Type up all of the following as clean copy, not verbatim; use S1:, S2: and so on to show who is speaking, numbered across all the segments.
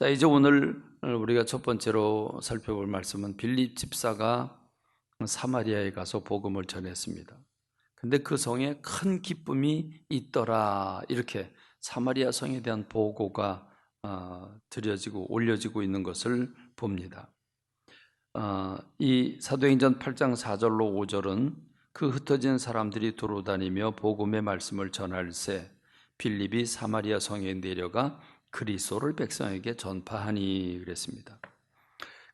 S1: 자, 이제 오늘 우리가 첫 번째로 살펴볼 말씀은 빌립 집사가 사마리아에 가서 복음을 전했습니다. 근데 그 성에 큰 기쁨이 있더라, 이렇게 사마리아 성에 대한 보고가 드려지고 올려지고 있는 것을 봅니다. 이 사도행전 8장 4절로 5절은 그 흩어진 사람들이 두루다니며 복음의 말씀을 전할새 빌립이 사마리아 성에 내려가 그리스도를 백성에게 전파하니 그랬습니다.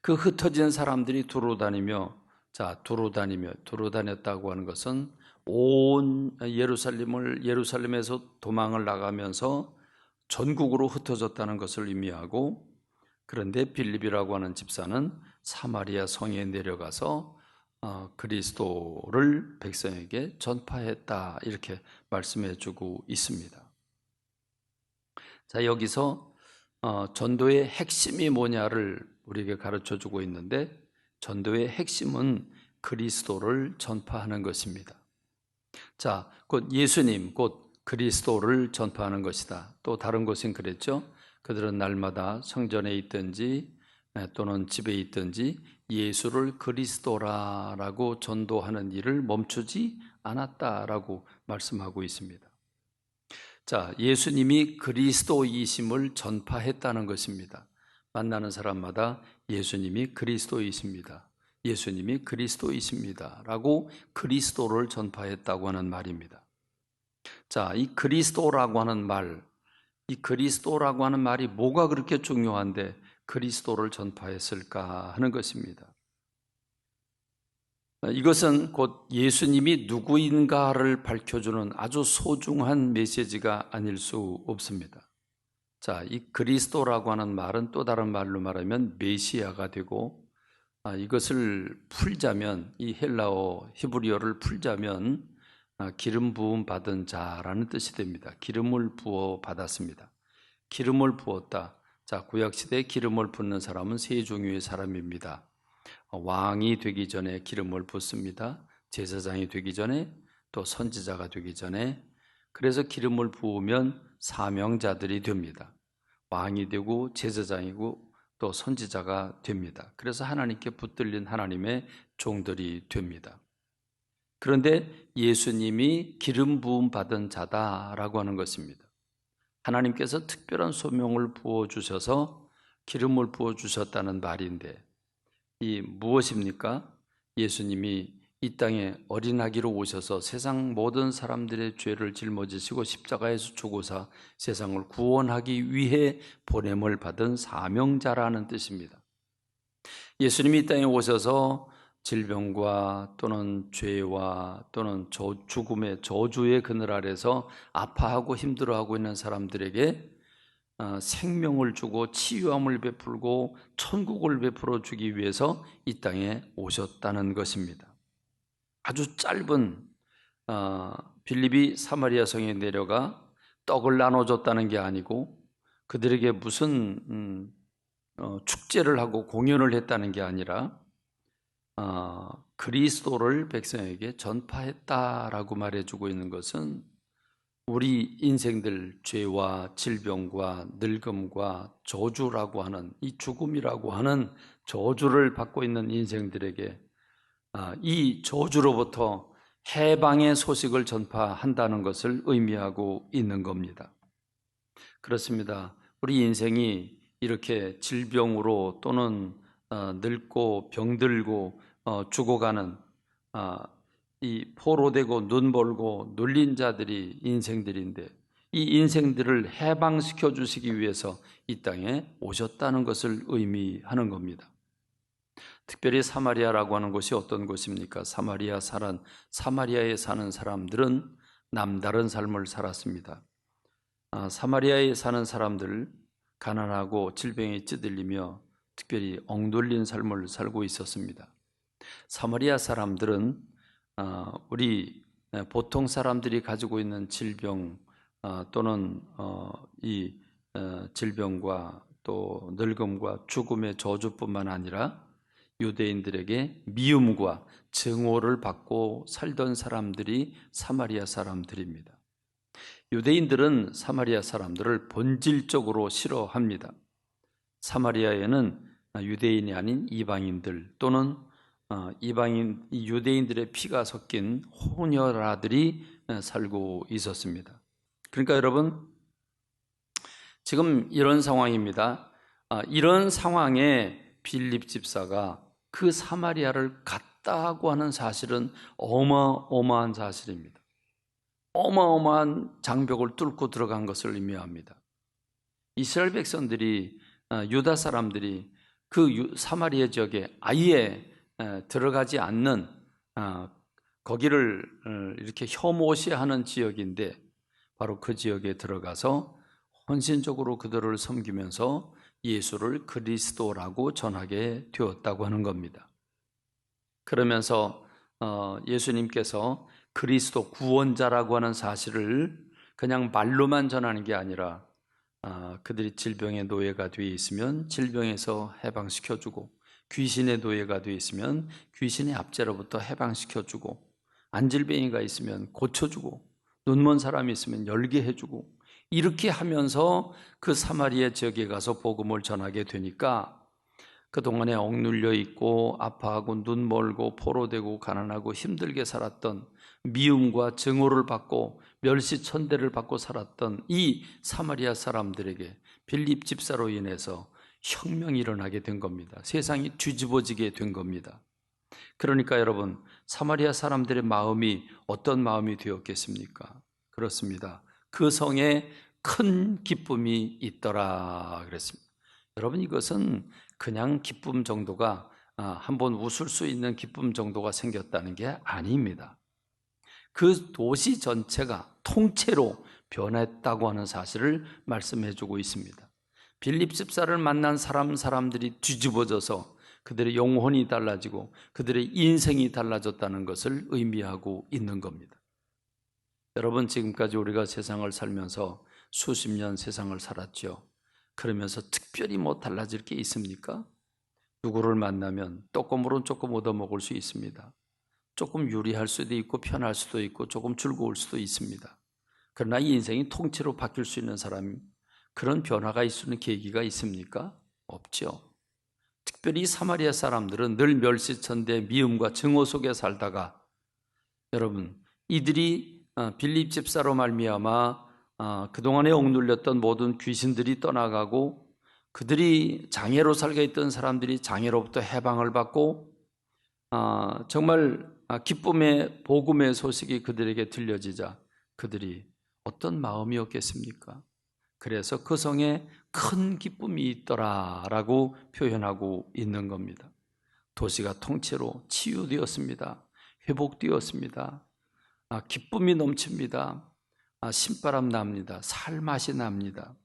S1: 그 흩어진 사람들이 두루다녔다고 하는 것은 온 예루살렘에서 도망을 나가면서 전국으로 흩어졌다는 것을 의미하고, 그런데 빌립이라고 하는 집사는 사마리아 성에 내려가서 그리스도를 백성에게 전파했다, 이렇게 말씀해 주고 있습니다. 자, 여기서 전도의 핵심이 뭐냐를 우리에게 가르쳐 주고 있는데, 전도의 핵심은 그리스도를 전파하는 것입니다. 자, 곧 예수님, 곧 그리스도를 전파하는 것이다. 또 다른 곳은 그랬죠. 그들은 날마다 성전에 있든지 또는 집에 있든지 예수를 그리스도라라고 전도하는 일을 멈추지 않았다라고 말씀하고 있습니다. 자, 예수님이 그리스도이심을 전파했다는 것입니다. 만나는 사람마다 예수님이 그리스도이십니다, 예수님이 그리스도이십니다 라고 그리스도를 전파했다고 하는 말입니다. 자, 이 그리스도라고 하는 말이 뭐가 그렇게 중요한데 그리스도를 전파했을까 하는 것입니다. 이것은 곧 예수님이 누구인가를 밝혀주는 아주 소중한 메시지가 아닐 수 없습니다. 자, 이 그리스도라고 하는 말은 또 다른 말로 말하면 메시아가 되고, 이것을 풀자면, 이 헬라어 히브리어를 풀자면 기름 부음 받은 자라는 뜻이 됩니다. 기름을 부어 받았습니다. 기름을 부었다. 자, 구약시대에 기름을 붓는 사람은 세 종류의 사람입니다. 왕이 되기 전에 기름을 붓습니다. 제사장이 되기 전에, 또 선지자가 되기 전에. 그래서 기름을 부으면 사명자들이 됩니다. 왕이 되고 제사장이고 또 선지자가 됩니다. 그래서 하나님께 붙들린 하나님의 종들이 됩니다. 그런데 예수님이 기름 부음 받은 자다라고 하는 것입니다. 하나님께서 특별한 소명을 부어주셔서 기름을 부어주셨다는 말인데, 이 무엇입니까? 예수님이 이 땅에 어린아기로 오셔서 세상 모든 사람들의 죄를 짊어지시고 십자가에서 죽으사 세상을 구원하기 위해 보냄을 받은 사명자라는 뜻입니다. 예수님이 이 땅에 오셔서 질병과 또는 죄와 또는 죽음의 저주의 그늘 아래서 아파하고 힘들어하고 있는 사람들에게 생명을 주고 치유함을 베풀고 천국을 베풀어 주기 위해서 이 땅에 오셨다는 것입니다. 아주 짧은 빌립이 사마리아 성에 내려가 떡을 나눠줬다는 게 아니고, 그들에게 무슨 축제를 하고 공연을 했다는 게 아니라 그리스도를 백성에게 전파했다라고 말해주고 있는 것은 우리 인생들 죄와 질병과 늙음과 저주라고 하는, 이 죽음이라고 하는 저주를 받고 있는 인생들에게 이 저주로부터 해방의 소식을 전파한다는 것을 의미하고 있는 겁니다. 그렇습니다. 우리 인생이 이렇게 질병으로 또는 늙고 병들고 죽어가는 이 포로되고 눈멀고 눌린 자들이 인생들인데, 이 인생들을 해방시켜 주시기 위해서 이 땅에 오셨다는 것을 의미하는 겁니다. 특별히 사마리아라고 하는 곳이 어떤 곳입니까? 사마리아에 사는 사람들은 남다른 삶을 살았습니다. 사마리아에 사는 사람들, 가난하고 질병에 찌들리며 특별히 억눌린 삶을 살고 있었습니다. 사마리아 사람들은 우리 보통 사람들이 가지고 있는 질병 또는 이 질병과 또 늙음과 죽음의 저주뿐만 아니라 유대인들에게 미움과 증오를 받고 살던 사람들이 사마리아 사람들입니다. 유대인들은 사마리아 사람들을 본질적으로 싫어합니다. 사마리아에는 유대인이 아닌 이방인들 또는 유대인들의 피가 섞인 혼혈아들이 살고 있었습니다. 그러니까 여러분, 지금 이런 상황입니다. 이런 상황에 빌립 집사가 그 사마리아를 갔다고 하는 사실은 어마어마한 사실입니다. 어마어마한 장벽을 뚫고 들어간 것을 의미합니다. 이스라엘 백성들이, 유다 사람들이 그 사마리아 지역에 아예 들어가지 않는, 거기를 이렇게 혐오시하는 지역인데 바로 그 지역에 들어가서 헌신적으로 그들을 섬기면서 예수를 그리스도라고 전하게 되었다고 하는 겁니다. 그러면서 예수님께서 그리스도 구원자라고 하는 사실을 그냥 말로만 전하는 게 아니라 그들이 질병의 노예가 되어 있으면 질병에서 해방시켜주고, 귀신의 노예가 되어 있으면 귀신의 압제로부터 해방시켜주고, 안질병이가 있으면 고쳐주고, 눈먼 사람이 있으면 열게 해주고, 이렇게 하면서 그 사마리아 지역에 가서 복음을 전하게 되니까 그동안에 억눌려 있고 아파하고 눈 멀고 포로되고 가난하고 힘들게 살았던, 미움과 증오를 받고 멸시천대를 받고 살았던 이 사마리아 사람들에게 빌립 집사로 인해서 혁명이 일어나게 된 겁니다. 세상이 뒤집어지게 된 겁니다. 그러니까 여러분, 사마리아 사람들의 마음이 어떤 마음이 되었겠습니까? 그렇습니다. 그 성에 큰 기쁨이 있더라 그랬습니다. 여러분, 이것은 그냥 기쁨 정도가, 한번 웃을 수 있는 기쁨 정도가 생겼다는 게 아닙니다. 그 도시 전체가 통째로 변했다고 하는 사실을 말씀해 주고 있습니다. 빌립 집사를 만난 사람들이 뒤집어져서 그들의 영혼이 달라지고 그들의 인생이 달라졌다는 것을 의미하고 있는 겁니다. 여러분, 지금까지 우리가 세상을 살면서 수십 년 세상을 살았죠. 그러면서 특별히 뭐 달라질 게 있습니까? 누구를 만나면 떡고물은 조금 얻어먹을 수 있습니다. 조금 유리할 수도 있고 편할 수도 있고 조금 즐거울 수도 있습니다. 그러나 이 인생이 통째로 바뀔 수 있는 사람, 그런 변화가 있을 수 있는 계기가 있습니까? 없죠. 특별히 사마리아 사람들은 늘 멸시천대 미움과 증오 속에 살다가, 여러분, 이들이 빌립 집사로 말미암아 그동안에 억눌렸던 모든 귀신들이 떠나가고 그들이 장애로 살게 있던 사람들이 장애로부터 해방을 받고 정말 기쁨의 복음의 소식이 그들에게 들려지자 그들이 어떤 마음이었겠습니까? 그래서 그 성에 큰 기쁨이 있더라라고 표현하고 있는 겁니다. 도시가 통째로 치유되었습니다. 회복되었습니다. 기쁨이 넘칩니다. 신바람 납니다. 살맛이 납니다.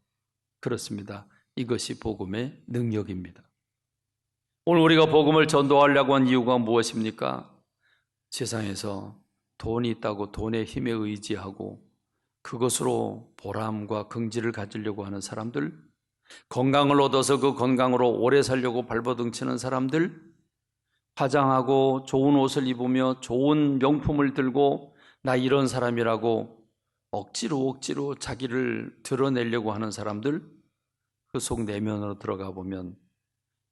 S1: 그렇습니다. 이것이 복음의 능력입니다. 오늘 우리가 복음을 전도하려고 한 이유가 무엇입니까? 세상에서 돈이 있다고 돈의 힘에 의지하고 그것으로 보람과 긍지를 가지려고 하는 사람들, 건강을 얻어서 그 건강으로 오래 살려고 발버둥치는 사람들, 화장하고 좋은 옷을 입으며 좋은 명품을 들고 나 이런 사람이라고 억지로 자기를 드러내려고 하는 사람들, 그 속 내면으로 들어가 보면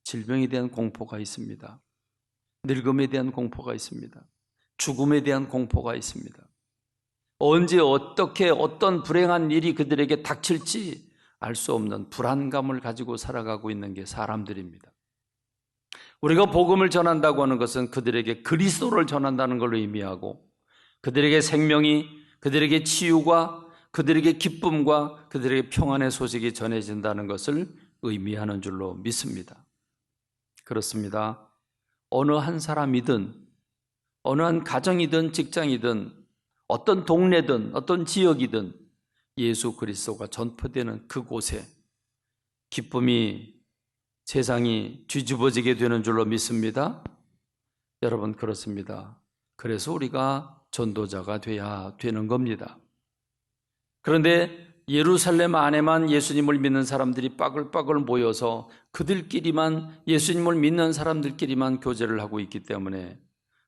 S1: 질병에 대한 공포가 있습니다. 늙음에 대한 공포가 있습니다. 죽음에 대한 공포가 있습니다. 언제 어떻게 어떤 불행한 일이 그들에게 닥칠지 알 수 없는 불안감을 가지고 살아가고 있는 게 사람들입니다. 우리가 복음을 전한다고 하는 것은 그들에게 그리스도를 전한다는 걸 의미하고 그들에게 생명이, 그들에게 치유가, 그들에게 기쁨과 그들에게 평안의 소식이 전해진다는 것을 의미하는 줄로 믿습니다. 그렇습니다. 어느 한 사람이든 어느 한 가정이든 직장이든 어떤 동네든 어떤 지역이든 예수 그리스도가 전파되는 그곳에 기쁨이, 세상이 뒤집어지게 되는 줄로 믿습니다. 여러분, 그렇습니다. 그래서 우리가 전도자가 돼야 되는 겁니다. 그런데 예루살렘 안에만 예수님을 믿는 사람들이 빠글빠글 모여서 그들끼리만, 예수님을 믿는 사람들끼리만 교제를 하고 있기 때문에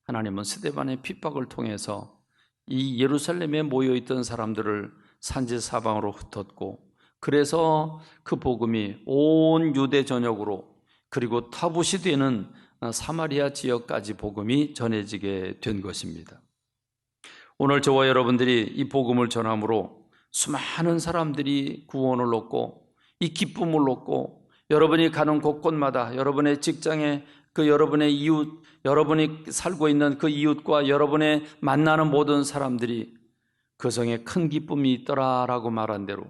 S1: 하나님은 스데반의 핍박을 통해서 이 예루살렘에 모여있던 사람들을 산지사방으로 흩었고 그래서 그 복음이 온 유대 전역으로 그리고 타붓이 되는 사마리아 지역까지 복음이 전해지게 된 것입니다. 오늘 저와 여러분들이 이 복음을 전함으로 수많은 사람들이 구원을 얻고 이 기쁨을 얻고 여러분이 가는 곳곳마다 여러분의 직장에 그 여러분의 이웃, 여러분이 살고 있는 그 이웃과 여러분의 만나는 모든 사람들이 그 성에 큰 기쁨이 있더라라고 말한 대로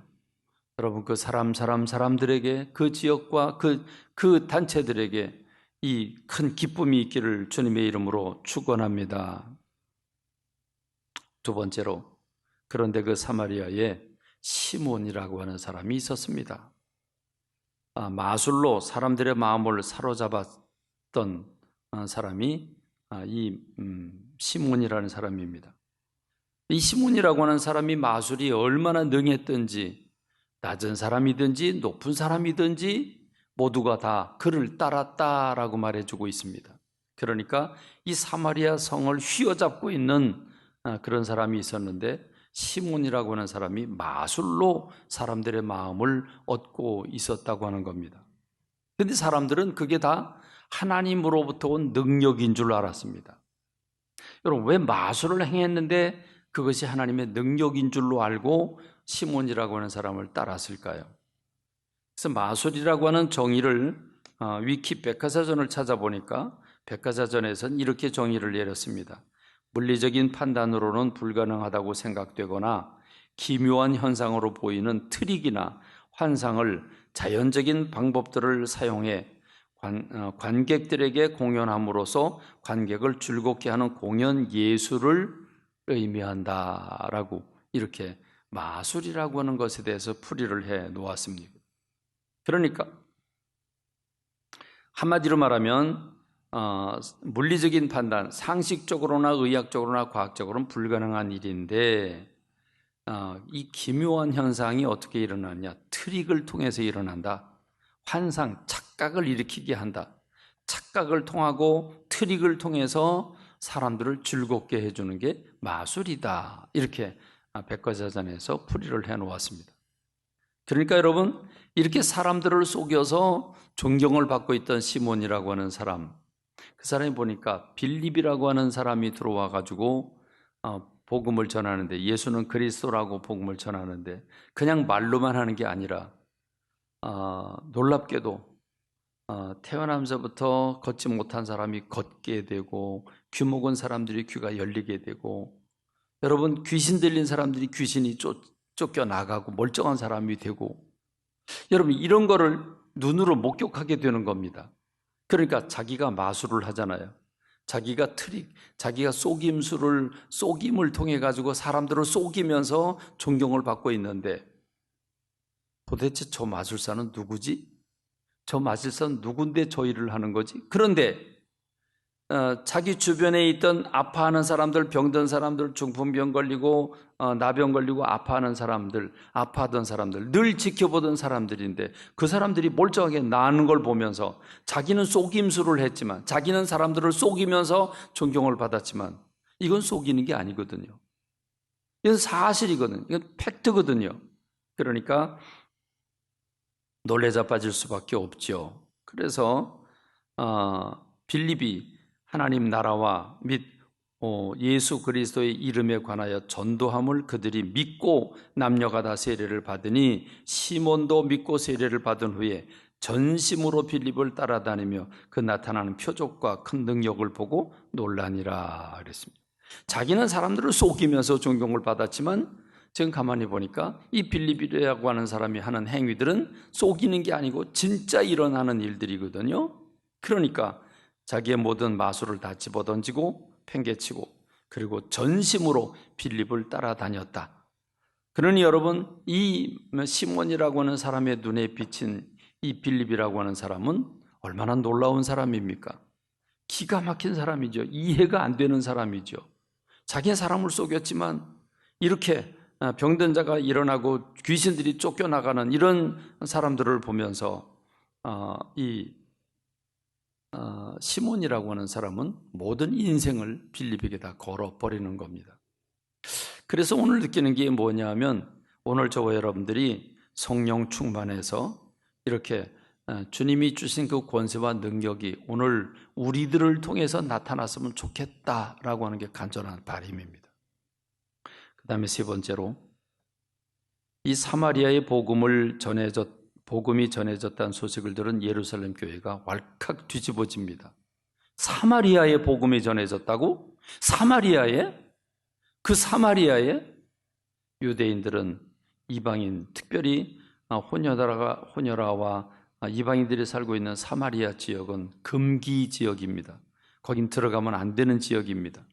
S1: 여러분 그 사람들에게 그 지역과 그 단체들에게 이 큰 기쁨이 있기를 주님의 이름으로 축원합니다. 두 번째로, 그런데 그 사마리아에 시몬이라고 하는 사람이 있었습니다. 마술로 사람들의 마음을 사로잡았던 사람이 이 시몬이라는 사람입니다. 이 시몬이라고 하는 사람이 마술이 얼마나 능했던지 낮은 사람이든지 높은 사람이든지 모두가 다 그를 따랐다라고 말해주고 있습니다. 그러니까 이 사마리아 성을 휘어잡고 있는 그런 사람이 있었는데 시몬이라고 하는 사람이 마술로 사람들의 마음을 얻고 있었다고 하는 겁니다. 그런데 사람들은 그게 다 하나님으로부터 온 능력인 줄 알았습니다. 여러분, 왜 마술을 행했는데 그것이 하나님의 능력인 줄로 알고 시몬이라고 하는 사람을 따랐을까요? 그래서 마술이라고 하는 정의를 위키 백과사전을 찾아보니까 백과사전에서는 이렇게 정의를 내렸습니다. 물리적인 판단으로는 불가능하다고 생각되거나 기묘한 현상으로 보이는 트릭이나 환상을 자연적인 방법들을 사용해 관객들에게 공연함으로써 관객을 즐겁게 하는 공연 예술을 의미한다라고 이렇게 마술이라고 하는 것에 대해서 풀이를 해 놓았습니다. 그러니까 한마디로 말하면 물리적인 판단, 상식적으로나 의학적으로나 과학적으로는 불가능한 일인데 이 기묘한 현상이 어떻게 일어나냐? 트릭을 통해서 일어난다. 환상, 착각을 일으키게 한다. 착각을 통하고 트릭을 통해서 사람들을 즐겁게 해주는 게 마술이다. 이렇게 백과사전에서 풀이를 해놓았습니다. 그러니까 여러분, 이렇게 사람들을 속여서 존경을 받고 있던 시몬이라고 하는 사람, 그 사람이 보니까 빌립이라고 하는 사람이 들어와 가지고 복음을 전하는데, 예수는 그리스도라고 복음을 전하는데 그냥 말로만 하는 게 아니라 놀랍게도 태어나면서부터 걷지 못한 사람이 걷게 되고 귀 먹은 사람들이 귀가 열리게 되고 여러분 귀신 들린 사람들이 귀신이 쫓겨나가고 멀쩡한 사람이 되고 여러분 이런 거를 눈으로 목격하게 되는 겁니다. 그러니까 자기가 마술을 하잖아요. 자기가 트릭, 자기가 속임을 통해 가지고 사람들을 속이면서 존경을 받고 있는데 도대체 저 마술사는 누구지? 저 마술사는 누군데 저 일을 하는 거지? 그런데 자기 주변에 있던 아파하는 사람들, 병든 사람들, 중풍병 걸리고 나병 걸리고 아파하던 사람들 늘 지켜보던 사람들인데 그 사람들이 멀쩡하게 나는 걸 보면서 자기는 속임수를 했지만 자기는 사람들을 속이면서 존경을 받았지만 이건 속이는 게 아니거든요. 이건 사실이거든요. 이건 팩트거든요. 그러니까 놀래 자빠질 수밖에 없죠. 그래서 빌립이 하나님 나라와 및 예수 그리스도의 이름에 관하여 전도함을 그들이 믿고 남녀가 다 세례를 받으니 시몬도 믿고 세례를 받은 후에 전심으로 빌립을 따라다니며 그 나타나는 표적과 큰 능력을 보고 놀라니라 그랬습니다. 자기는 사람들을 속이면서 존경을 받았지만 지금 가만히 보니까 이 빌립이라고 하는 사람이 하는 행위들은 속이는 게 아니고 진짜 일어나는 일들이거든요. 그러니까 자기의 모든 마술을 다 집어던지고 팽개치고 그리고 전심으로 빌립을 따라다녔다. 그러니 여러분 이 시몬이라고 하는 사람의 눈에 비친 이 빌립이라고 하는 사람은 얼마나 놀라운 사람입니까? 기가 막힌 사람이죠. 이해가 안 되는 사람이죠. 자기의 사람을 속였지만 이렇게 병든 자가 일어나고 귀신들이 쫓겨나가는 이런 사람들을 보면서 이 시몬이라고 하는 사람은 모든 인생을 빌립에게 다 걸어버리는 겁니다. 그래서 오늘 느끼는 게 뭐냐면 오늘 저와 여러분들이 성령 충만해서 이렇게 주님이 주신 그 권세와 능력이 오늘 우리들을 통해서 나타났으면 좋겠다라고 하는 게 간절한 바람입니다. 그 다음에 세 번째로, 이 사마리아의 복음이 전해졌다는 소식을 들은 예루살렘 교회가 왈칵 뒤집어집니다. 사마리아의 복음이 전해졌다고? 그 사마리아에 유대인들은 이방인, 특별히 호녀라와 이방인들이 살고 있는 사마리아 지역은 금기 지역입니다. 거긴 들어가면 안 되는 지역입니다.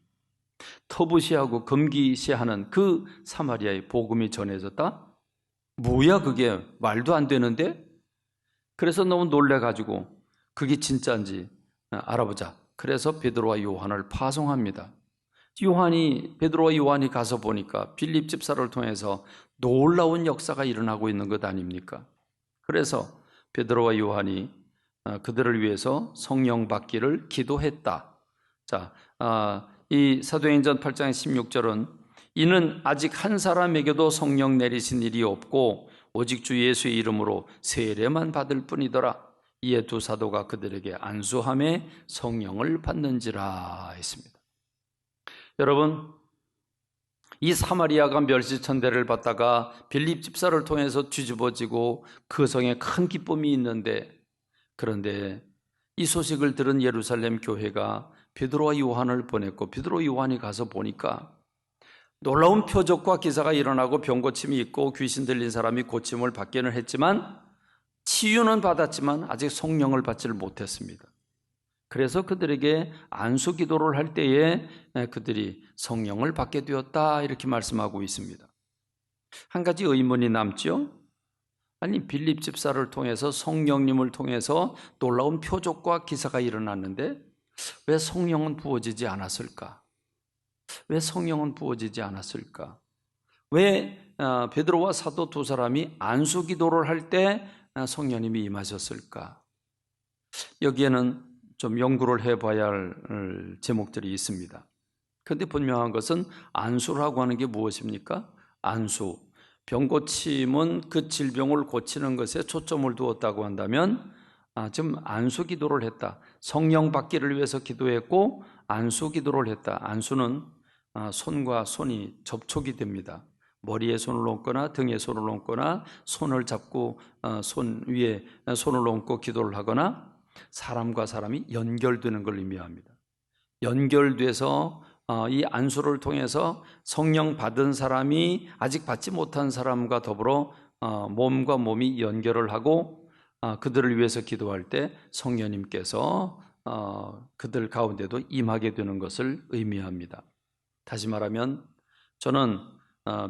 S1: 터부시하고 금기시하는 그 사마리아의 복음이 전해졌다? 뭐야 그게, 말도 안 되는데? 그래서 너무 놀래가지고 그게 진짜인지 알아보자. 그래서 베드로와 요한을 파송합니다. 베드로와 요한이 가서 보니까 빌립 집사를 통해서 놀라운 역사가 일어나고 있는 것 아닙니까? 그래서 베드로와 요한이 그들을 위해서 성령 받기를 기도했다. 자, 이 사도행전 8장 16절은 이는 아직 한 사람에게도 성령 내리신 일이 없고 오직 주 예수의 이름으로 세례만 받을 뿐이더라. 이에 두 사도가 그들에게 안수함에 성령을 받는지라 했습니다. 여러분, 이 사마리아가 멸시천대를 받다가 빌립 집사를 통해서 뒤집어지고 그 성에 큰 기쁨이 있는데, 그런데 이 소식을 들은 예루살렘 교회가 베드로와 요한을 보냈고 베드로 요한이 가서 보니까 놀라운 표적과 기사가 일어나고 병고침이 있고 귀신 들린 사람이 고침을 받기는 했지만 치유는 받았지만 아직 성령을 받지를 못했습니다. 그래서 그들에게 안수 기도를 할 때에 그들이 성령을 받게 되었다 이렇게 말씀하고 있습니다. 한 가지 의문이 남죠. 아니, 빌립 집사를 통해서 성령님을 통해서 놀라운 표적과 기사가 일어났는데 왜 성령은 부어지지 않았을까? 왜 성령은 부어지지 않았을까? 왜 베드로와 사도 두 사람이 안수 기도를 할 때 성령님이 임하셨을까? 여기에는 좀 연구를 해봐야 할 제목들이 있습니다. 그런데 분명한 것은 안수라고 하는 게 무엇입니까? 안수, 병고침은 그 질병을 고치는 것에 초점을 두었다고 한다면 지금 안수 기도를 했다. 성령 받기를 위해서 기도했고 안수 기도를 했다. 안수는 손과 손이 접촉이 됩니다. 머리에 손을 얹거나 등에 손을 얹거나 손을 잡고 손 위에 손을 얹고 기도를 하거나 사람과 사람이 연결되는 걸 의미합니다. 연결돼서 이 안수를 통해서 성령 받은 사람이 아직 받지 못한 사람과 더불어 몸과 몸이 연결을 하고 그들을 위해서 기도할 때 성령님께서 그들 가운데도 임하게 되는 것을 의미합니다. 다시 말하면 저는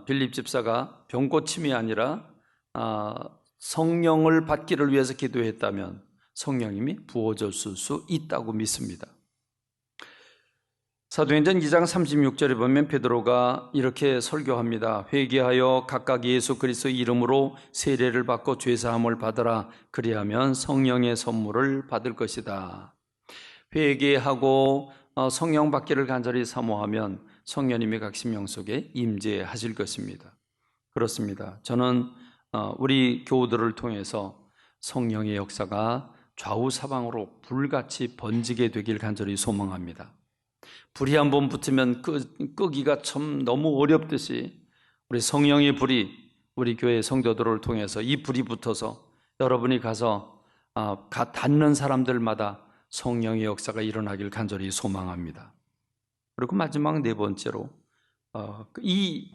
S1: 빌립 집사가 병고침이 아니라 성령을 받기를 위해서 기도했다면 성령님이 부어졌을 수 있다고 믿습니다. 사도행전 2장 36절에 보면 베드로가 이렇게 설교합니다. 회개하여 각각 예수 그리스도의 이름으로 세례를 받고 죄사함을 받으라. 그리하면 성령의 선물을 받을 것이다. 회개하고 성령 받기를 간절히 사모하면 성령님이 각 심령 속에 임재하실 것입니다. 그렇습니다. 저는 우리 교우들을 통해서 성령의 역사가 좌우 사방으로 불같이 번지게 되길 간절히 소망합니다. 불이 한번 붙으면 끄기가 참 너무 어렵듯이 우리 성령의 불이 우리 교회 성도들을 통해서 이 불이 붙어서 여러분이 가서 닿는 사람들마다 성령의 역사가 일어나길 간절히 소망합니다. 그리고 마지막 네 번째로 이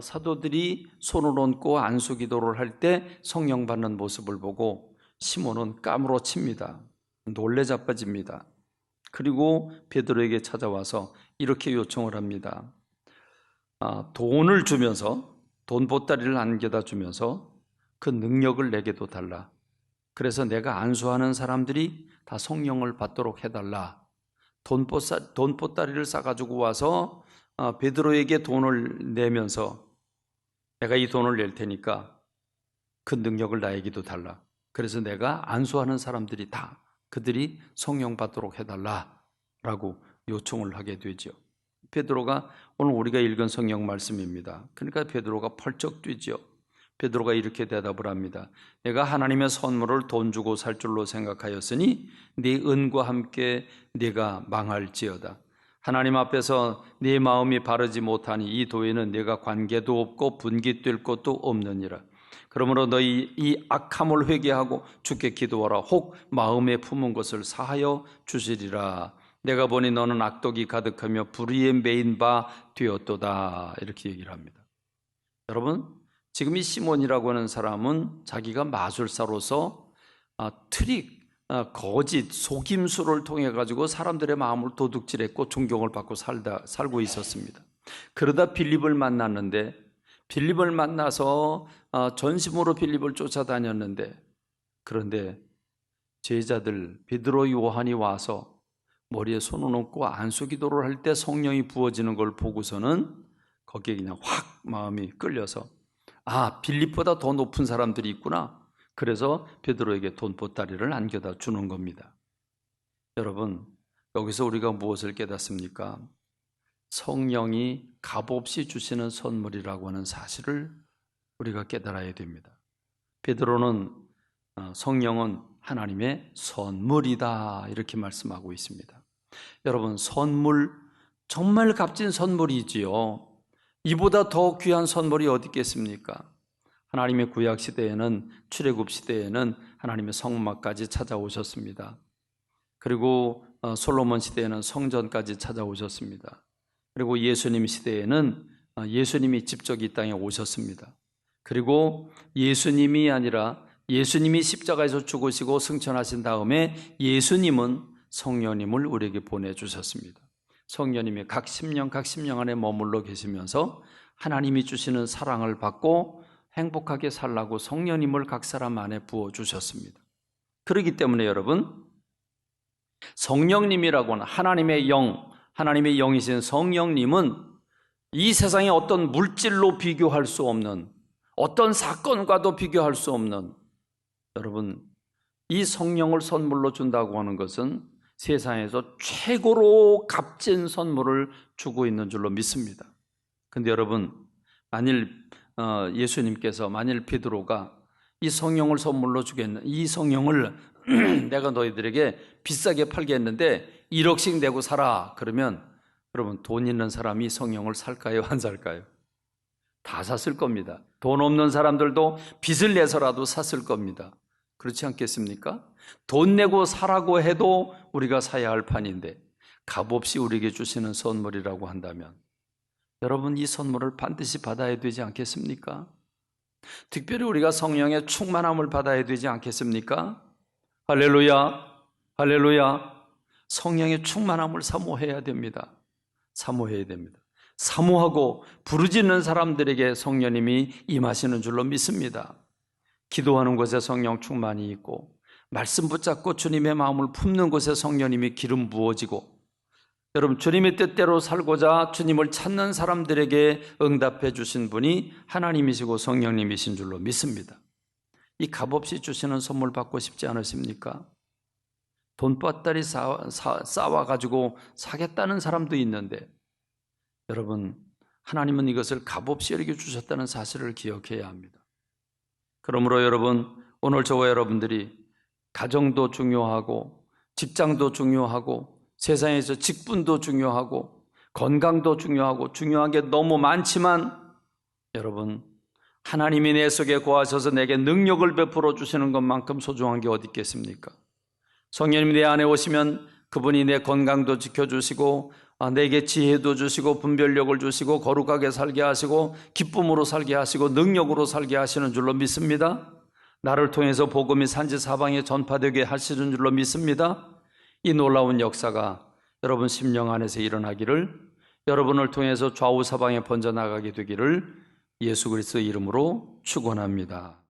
S1: 사도들이 손을 얹고 안수 기도를 할 때 성령 받는 모습을 보고 시몬은 까무러칩니다. 놀래 자빠집니다. 그리고 베드로에게 찾아와서 이렇게 요청을 합니다. 돈을 주면서 돈 보따리를 안겨다 주면서 그 능력을 내게도 달라. 그래서 내가 안수하는 사람들이 다 성령을 받도록 해달라. 돈 보따리를 싸가지고 와서 베드로에게 돈을 내면서 내가 이 돈을 낼 테니까 그 능력을 나에게도 달라. 그래서 내가 안수하는 사람들이 다 그들이 성령 받도록 해달라라고 요청을 하게 되죠. 베드로가 오늘 우리가 읽은 성경 말씀입니다. 그러니까 베드로가 펄쩍 뛰죠. 베드로가 이렇게 대답을 합니다. 내가 하나님의 선물을 돈 주고 살 줄로 생각하였으니 네 은과 함께 네가 망할지어다. 하나님 앞에서 네 마음이 바르지 못하니 이 도에는 네가 관계도 없고 분깃될 것도 없느니라. 그러므로 너희 이 악함을 회개하고 주께 기도하라. 혹 마음에 품은 것을 사하여 주시리라. 내가 보니 너는 악독이 가득하며 불의에 매인 바 되었도다. 이렇게 얘기를 합니다. 여러분, 지금 이 시몬이라고 하는 사람은 자기가 마술사로서 트릭, 거짓, 속임수를 통해 가지고 사람들의 마음을 도둑질했고 존경을 받고 살고 있었습니다. 그러다 빌립을 만났는데, 빌립을 만나서 전심으로 빌립을 쫓아다녔는데, 그런데 제자들 베드로, 요한이 와서 머리에 손을 얹고 안수기도를 할 때 성령이 부어지는 걸 보고서는 거기에 그냥 확 마음이 끌려서 빌립보다 더 높은 사람들이 있구나. 그래서 베드로에게 돈보따리를 안겨다 주는 겁니다. 여러분, 여기서 우리가 무엇을 깨닫습니까? 성령이 값없이 주시는 선물이라고 하는 사실을 우리가 깨달아야 됩니다. 베드로는 성령은 하나님의 선물이다 이렇게 말씀하고 있습니다. 여러분, 선물 정말 값진 선물이지요. 이보다 더 귀한 선물이 어디 있겠습니까? 하나님의 구약 시대에는, 출애굽 시대에는 하나님의 성막까지 찾아오셨습니다. 그리고 솔로몬 시대에는 성전까지 찾아오셨습니다. 그리고 예수님 시대에는 예수님이 직접 이 땅에 오셨습니다. 그리고 예수님이 아니라 예수님이 십자가에서 죽으시고 승천하신 다음에 예수님은 성령님을 우리에게 보내주셨습니다. 성령님이 각 심령 안에 머물러 계시면서 하나님이 주시는 사랑을 받고 행복하게 살라고 성령님을 각 사람 안에 부어주셨습니다. 그렇기 때문에 여러분, 성령님이라고는 하나님의 영이신 성령님은 이 세상의 어떤 물질로 비교할 수 없는, 어떤 사건과도 비교할 수 없는, 여러분, 이 성령을 선물로 준다고 하는 것은 세상에서 최고로 값진 선물을 주고 있는 줄로 믿습니다. 근데 여러분, 만일 예수님께서, 만일 베드로가 이 성령을 선물로 주겠는, 이 성령을 내가 너희들에게 비싸게 팔겠는데 1억씩 내고 사라, 그러면 여러분, 돈 있는 사람이 성령을 살까요, 안 살까요? 다 샀을 겁니다. 돈 없는 사람들도 빚을 내서라도 샀을 겁니다. 그렇지 않겠습니까? 돈 내고 사라고 해도 우리가 사야 할 판인데 값없이 우리에게 주시는 선물이라고 한다면 여러분, 이 선물을 반드시 받아야 되지 않겠습니까? 특별히 우리가 성령의 충만함을 받아야 되지 않겠습니까? 할렐루야, 할렐루야. 성령의 충만함을 사모해야 됩니다. 사모해야 됩니다. 사모하고 부르짖는 사람들에게 성령님이 임하시는 줄로 믿습니다. 기도하는 곳에 성령 충만이 있고, 말씀 붙잡고 주님의 마음을 품는 곳에 성령님이 기름 부어지고, 여러분, 주님의 뜻대로 살고자 주님을 찾는 사람들에게 응답해 주신 분이 하나님이시고 성령님이신 줄로 믿습니다. 이 값없이 주시는 선물 받고 싶지 않으십니까? 돈보따리 쌓아가지고 사겠다는 사람도 있는데, 여러분, 하나님은 이것을 값없이 여겨 주셨다는 사실을 기억해야 합니다. 그러므로 여러분, 오늘 저와 여러분들이 가정도 중요하고, 직장도 중요하고, 세상에서 직분도 중요하고, 건강도 중요하고, 중요한 게 너무 많지만, 여러분, 하나님이 내 속에 거하셔서 내게 능력을 베풀어 주시는 것만큼 소중한 게 어디 있겠습니까? 성령님이 내 안에 오시면 그분이 내 건강도 지켜주시고, 내게 지혜도 주시고, 분별력을 주시고, 거룩하게 살게 하시고, 기쁨으로 살게 하시고, 능력으로 살게 하시는 줄로 믿습니다. 나를 통해서 복음이 산지사방에 전파되게 하시는 줄로 믿습니다. 이 놀라운 역사가 여러분 심령 안에서 일어나기를, 여러분을 통해서 좌우사방에 번져나가게 되기를 예수 그리스도의 이름으로 축원합니다.